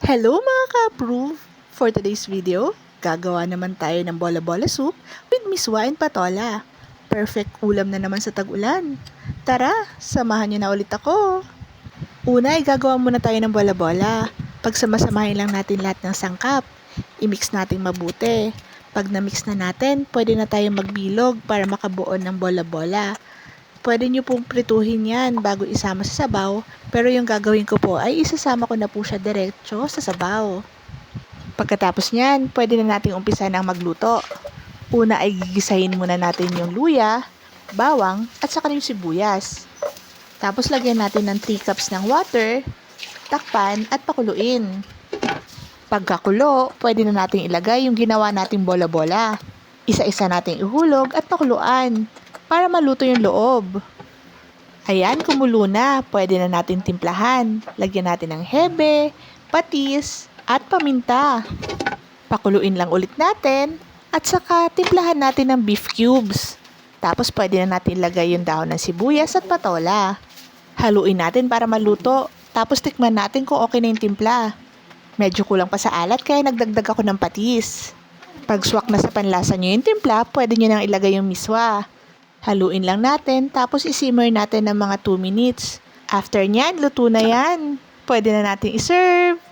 Hello mga ka-approve! For today's video, gagawa naman tayo ng bola-bola soup with miswa and patola. Perfect ulam na naman sa tag-ulan. Tara, samahan niyo na ulit ako! Una ay gagawa muna tayo ng bola-bola. Pagsamasamahin lang natin lahat ng sangkap. I-mix natin mabuti. Pag na-mix na natin, pwede na tayong magbilog para makabuo ng bola-bola. Pwede nyo pong prituhin yan bago isama sa sabaw, pero yung gagawin ko po ay isasama ko na po siya diretso sa sabaw. Pagkatapos nyan, pwede na nating umpisa ng magluto. Una ay gigisahin muna natin yung luya, bawang, at saka yung sibuyas. Tapos lagyan natin ng 3 cups ng water, takpan at pakuluin. Pagkakulo, pwede na nating ilagay yung ginawa nating bola-bola. Isa-isa nating ihulog at pakuluan para maluto yung loob. Ayan, kumulo na. Pwede na natin timplahan. Lagyan natin ng hebe, patis, at paminta. Pakuluin lang ulit natin at saka timplahan natin ng beef cubes. Tapos pwede na natin ilagay yung dahon ng sibuyas at patola. Haluin natin para maluto. Tapos tikman natin kung okay na yung timpla. Medyo kulang pa sa alat kaya nagdagdag ako ng patis. Pag swak na sa panlasa nyo yung timpla, pwede nyo nang ilagay yung miswa. Haluin lang natin, tapos isimmer natin ng mga 2 minutes. After nyan, luto na yan. Pwede na natin iserve.